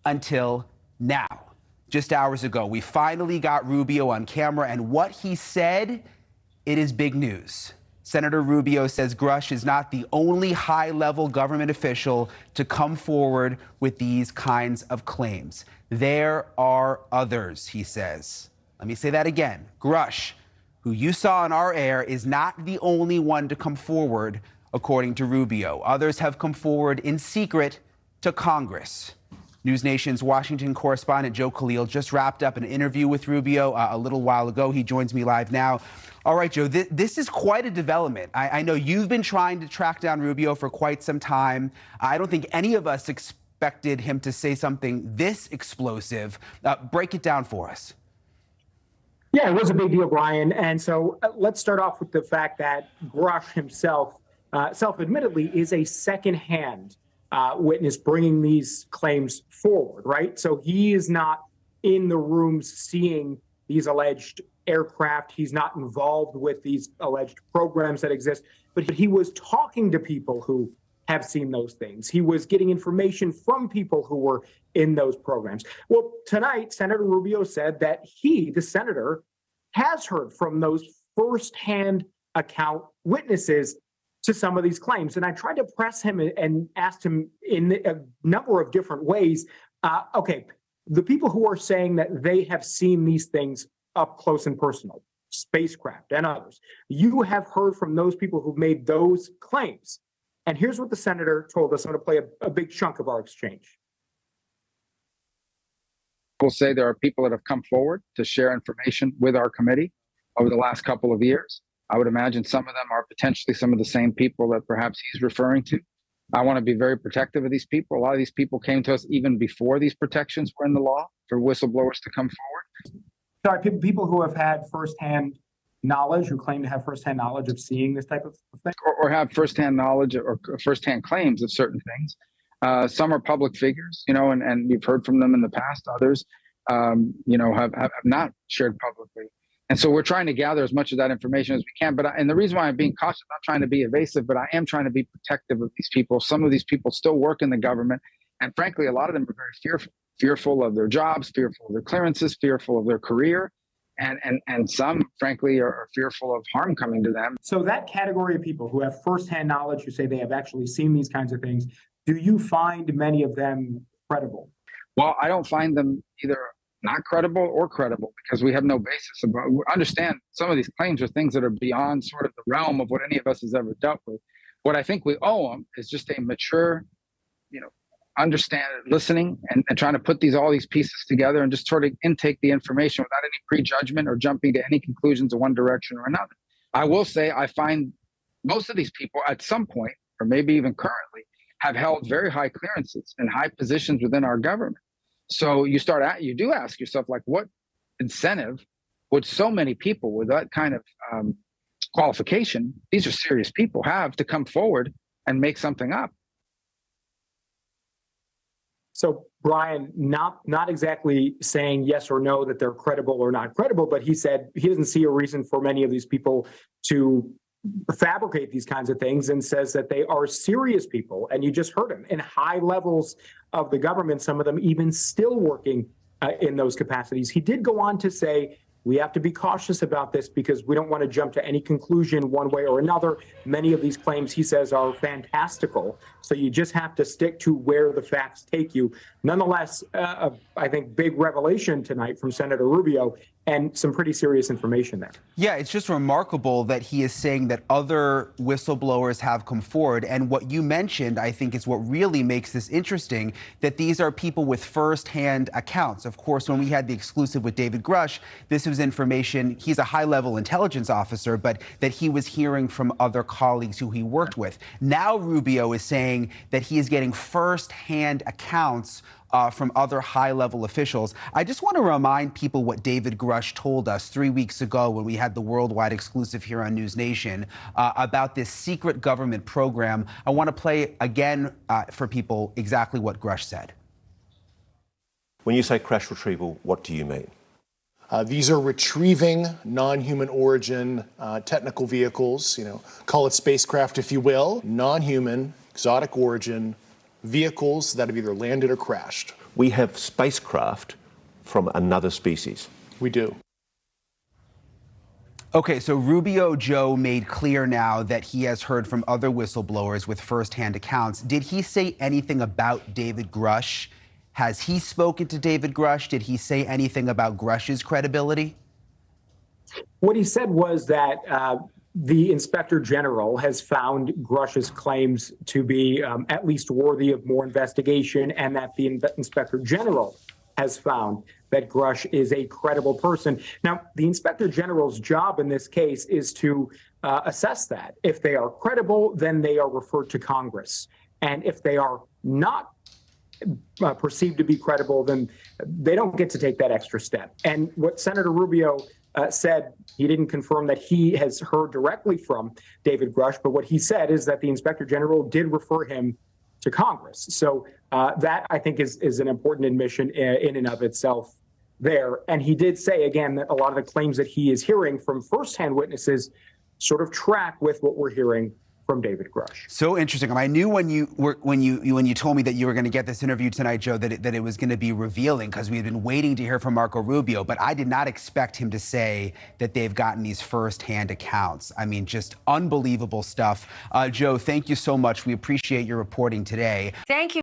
until now. Just hours ago, we finally got Rubio on camera, and what he said, it is big news. Senator Rubio says Grusch is not the only high-level government official to come forward with these kinds of claims. There are others, he says. Let me say that again. Grusch, who you saw on our air, is not the only one to come forward, according to Rubio. Others have come forward in secret to Congress. NewsNation's Washington correspondent Joe Khalil just wrapped up an interview with Rubio a little while ago. He joins me live now. All right, Joe, this is quite a development. I know you've been trying to track down Rubio for quite some time. I don't think any of us expected him to say something this explosive. Break it down for us. Yeah, it was a big deal, Brian. And so let's start off with the fact that Grusch himself, self-admittedly, is a second-hand witness bringing these claims forward, right? So he is not in the rooms seeing these alleged aircraft. He's not involved with these alleged programs that exist, but he was talking to people who have seen those things. He was getting information from people who were in those programs. Well, tonight, Senator Rubio said that he, the senator, has heard from those firsthand account witnesses to some of these claims. And I tried to press him and asked him in a number of different ways. Okay, the people who are saying that they have seen these things up close and personal, spacecraft and others, you have heard from those people who've made those claims. And here's what the senator told us. I'm going to play a big chunk of our exchange. We'll say there are people that have come forward to share information with our committee over the last couple of years. I would imagine some of them are potentially some of the same people that perhaps he's referring to. I want to be very protective of these people. A lot of these people came to us even before these protections were in the law for whistleblowers to come forward. Sorry, people who have had firsthand knowledge, who claim to have firsthand knowledge of seeing this type of thing? Or have firsthand knowledge or firsthand claims of certain things. Some are public figures, and you've heard from them in the past. Others, have not shared publicly. And so we're trying to gather as much of that information as we can. And the reason why I'm being cautious, I'm not trying to be evasive, but I am trying to be protective of these people. Some of these people still work in the government. And frankly, a lot of them are very fearful of their jobs, fearful of their clearances, fearful of their career. And some, frankly, are fearful of harm coming to them. So that category of people who have firsthand knowledge, who say they have actually seen these kinds of things, do you find many of them credible? Well, I don't find them either not credible or credible because we have no basis. Understand some of these claims are things that are beyond sort of the realm of what any of us has ever dealt with. What I think we owe them is just a mature, understand listening and trying to put all these pieces together and just sort of intake the information without any prejudgment or jumping to any conclusions in one direction or another. I will say I find most of these people at some point, or maybe even currently, have held very high clearances and high positions within our government. So you do ask yourself, like, what incentive would so many people with that kind of qualification, these are serious people, have to come forward and make something up? So, Brian, not exactly saying yes or no that they're credible or not credible, but he said he doesn't see a reason for many of these people to fabricate these kinds of things, and says that they are serious people. And you just heard him in high levels of the government, some of them even still working in those capacities. He did go on to say, we have to be cautious about this because we don't want to jump to any conclusion one way or another. Many of these claims, he says, are fantastical. So you just have to stick to where the facts take you. Nonetheless, I think big revelation tonight from Senator Rubio and some pretty serious information there. Yeah, it's just remarkable that he is saying that other whistleblowers have come forward. And what you mentioned, I think, is what really makes this interesting, that these are people with firsthand accounts. Of course, when we had the exclusive with David Grusch, this was information, he's a high-level intelligence officer, but that he was hearing from other colleagues who he worked with. Now Rubio is saying that he is getting firsthand accounts from other high-level officials. I just want to remind people what David Grusch told us 3 weeks ago when we had the worldwide exclusive here on NewsNation about this secret government program. I want to play again for people exactly what Grusch said. When you say crash retrieval, what do you mean? These are retrieving non-human origin technical vehicles, call it spacecraft if you will, non-human, exotic origin vehicles that have either landed or crashed. We have spacecraft from another species. We do. Okay, so Rubio Joe made clear now that he has heard from other whistleblowers with firsthand accounts. Did he say anything about David Grusch? Has he spoken to David Grusch? Did he say anything about Grusch's credibility? What he said was that the inspector general has found Grusch's claims to be at least worthy of more investigation, and that the inspector general has found that Grusch is a credible person. Now, the inspector general's job in this case is to assess that. If they are credible, then they are referred to Congress. And if they are not perceived to be credible, then they don't get to take that extra step. And what Senator Rubio said, he didn't confirm that he has heard directly from David Grusch, but what he said is that the inspector general did refer him to Congress. So that, I think, is an important admission in and of itself there. And he did say, again, that a lot of the claims that he is hearing from firsthand witnesses sort of track with what we're hearing from David Grusch. So interesting. I knew when you told me that you were going to get this interview tonight, Joe, that it was going to be revealing, because we had been waiting to hear from Marco Rubio, but I did not expect him to say that they've gotten these firsthand accounts. I mean, just unbelievable stuff. Joe, thank you so much. We appreciate your reporting today. Thank you.